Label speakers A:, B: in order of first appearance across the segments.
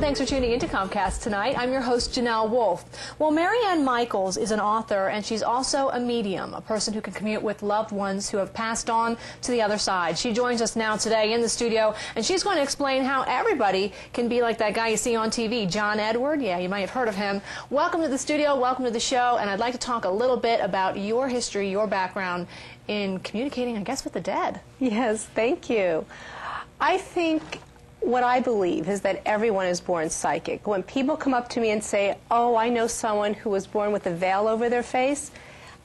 A: Thanks for tuning into Comcast tonight. I'm your host, Janelle Wolfe. Well, Marianne Michaels is an author, and she's also a medium, a person who can commute with loved ones who have passed on to the other side. She joins us now today in the studio, and she's going to explain how everybody can be like that guy you see on TV, John Edward. Yeah, you might have heard of him. Welcome to the studio, welcome to the show, and I'd like to talk a little bit about your history, your background in communicating, I guess, with the dead.
B: Yes, thank you. I think what I believe is that everyone is born psychic. When people come up to me and say, oh, I know someone who was born with a veil over their face,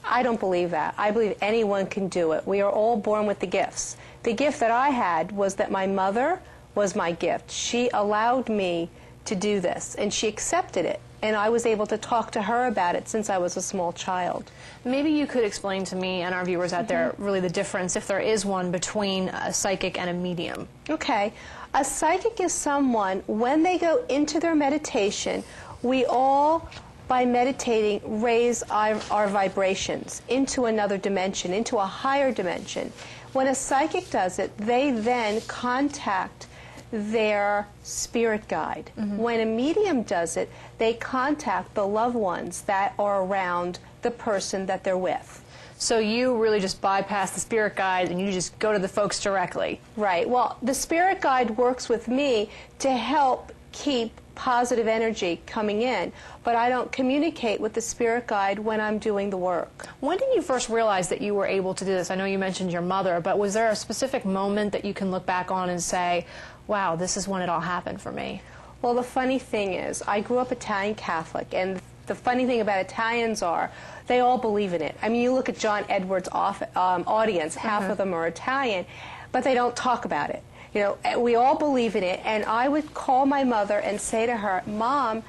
B: I don't believe that. I believe anyone can do it. We are all born with the gifts. The gift that I had was that my mother was my gift. She allowed me to do this, and she accepted it. And I was able to talk to her about it since I was a small child.
A: Maybe you could explain to me and our viewers out there really the difference, if there is one, between a psychic and a medium.
B: Okay. A psychic is someone, when they go into their meditation, we all, by meditating, raise our vibrations into another dimension, into a higher dimension. When a psychic does it, they then contact their spirit guide. When a medium does it, they contact the loved ones that are around the person that they're with.
A: So you really just bypass the spirit guide and you just go to the folks directly.
B: Right. Well, the spirit guide works with me to help keep positive energy coming in, but I don't communicate with the spirit guide when I'm doing the work.
A: When did you first realize that you were able to do this? I know you mentioned your mother, but was there a specific moment that you can look back on and say, wow, this is when it all happened for me?
B: Well, the funny thing is, I grew up Italian Catholic, and the funny thing about Italians are, they all believe in it. I mean, you look at John Edward's audience, half of them are Italian, but they don't talk about it. You know, we all believe in it, and I would call my mother and say to her, Mom,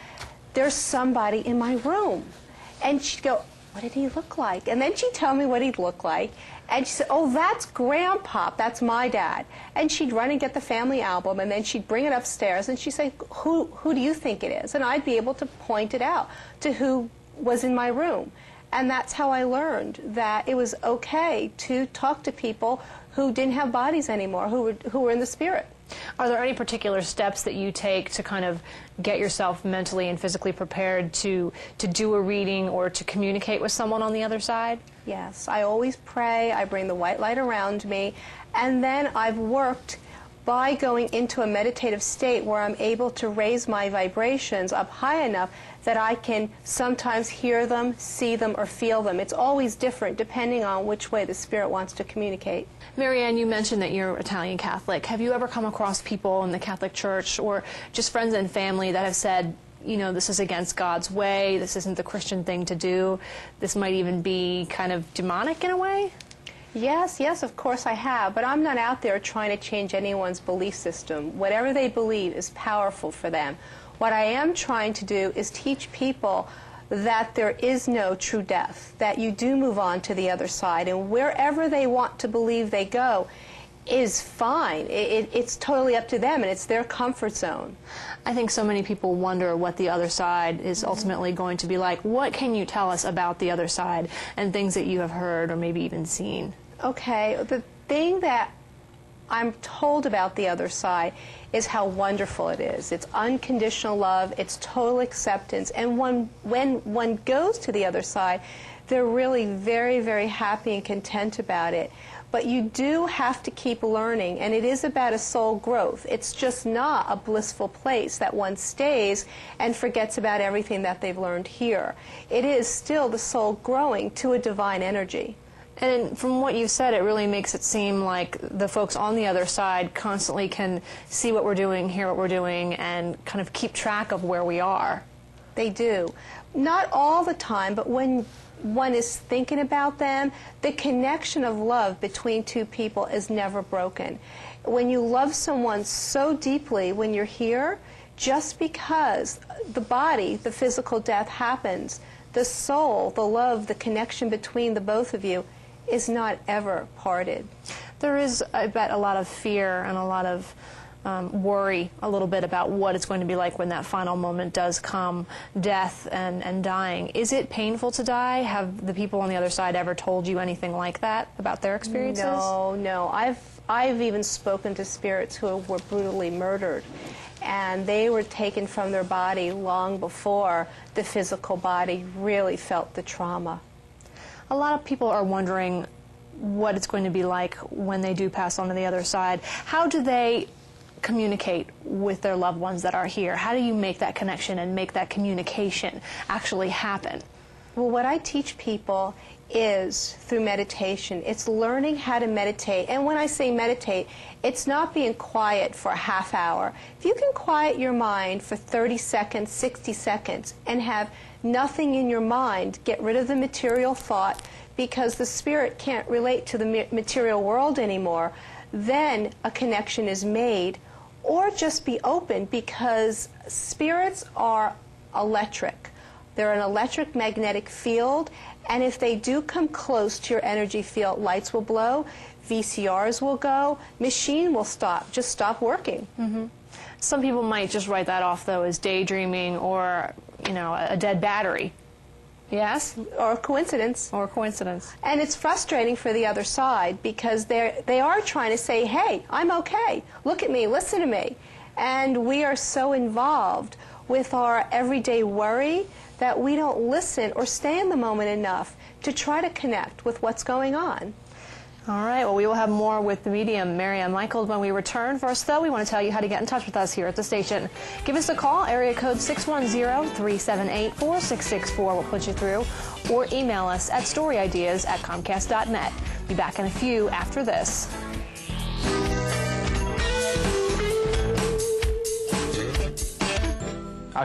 B: there's somebody in my room. And she'd go, what did he look like? And then she'd tell me what he'd look like, and she said, oh, that's Grandpa, that's my dad. And she'd run and get the family album, and then she'd bring it upstairs, and she'd say, who do you think it is? And I'd be able to point it out to who was in my room. And that's how I learned that it was okay to talk to people who didn't have bodies anymore, who were in the spirit.
A: Are there any particular steps that you take to kind of get yourself mentally and physically prepared to do a reading or to communicate with someone on the other side?
B: Yes, I always pray, I bring the white light around me, and then I've worked by going into a meditative state where I'm able to raise my vibrations up high enough that I can sometimes hear them, see them, or feel them. It's always different depending on which way the spirit wants to communicate.
A: Marianne, you mentioned that you're Italian Catholic. Have you ever come across people in the Catholic Church or just friends and family that have said, you know, this is against God's way, this isn't the Christian thing to do, this might even be kind of demonic in a way?
B: Yes, of course I have, but I'm not out there trying to change anyone's belief system. Whatever they believe is powerful for them. What I am trying to do is teach people that there is no true death, that you do move on to the other side, and wherever they want to believe they go is fine. It's totally up to them, and it's their comfort zone.
A: I think so many people wonder what the other side is ultimately going to be like. What can you tell us about the other side and things that you have heard or maybe even seen?
B: Okay, the thing that I'm told about the other side is how wonderful it is. It's unconditional love, it's total acceptance, and when one goes to the other side, they're really very, very happy and content about it. But you do have to keep learning, and it is about a soul growth. It's just not a blissful place that one stays and forgets about everything that they've learned here. It is still the soul growing to a divine energy.
A: And from what you've said, it really makes it seem like the folks on the other side constantly can see what we're doing, hear what we're doing, and kind of keep track of where we are.
B: They do. Not all the time, but when one is thinking about them, the connection of love between two people is never broken. When you love someone so deeply when you're here, just because the body, the physical death happens, the soul, the love, the connection between the both of you is not ever parted.
A: There is, I bet, a lot of fear and a lot of worry a little bit about what it's going to be like when that final moment does come, death and dying. Is it painful to die? Have the people on the other side ever told you anything like that about their experiences?
B: No. I've even spoken to spirits who were brutally murdered. and they were taken from their body long before the physical body really felt the trauma.
A: A lot of people are wondering what it's going to be like when they do pass on to the other side. How do they communicate with their loved ones that are here? How do you make that connection and make that communication actually happen?
B: Well, what I teach people is through meditation. It's learning how to meditate. And when I say meditate, it's not being quiet for a half hour. If you can quiet your mind for 30 seconds, 60 seconds, and have nothing in your mind, get rid of the material thought, because the spirit can't relate to the material world anymore, then a connection is made. Or just be open, because spirits are electric. They're an electric magnetic field, and if they do come close to your energy field, lights will blow, VCRs will go, machine will just stop working.
A: Mm-hmm. Some people might just write that off, though, as daydreaming or, you know, a dead battery. Yes?
B: Or coincidence.
A: Or coincidence.
B: And it's frustrating for the other side, because they are trying to say, hey, I'm okay. Look at me, listen to me. And we are so involved with our everyday worry that we don't listen or stay in the moment enough to try to connect with what's going on.
A: All right, well, we will have more with the medium, Marianne Michaels, when we return. First, though, we want to tell you how to get in touch with us here at the station. Give us a call, area code 610-378-4664. We'll put you through. Or email us at storyideas@comcast.net. Be back in a few after this.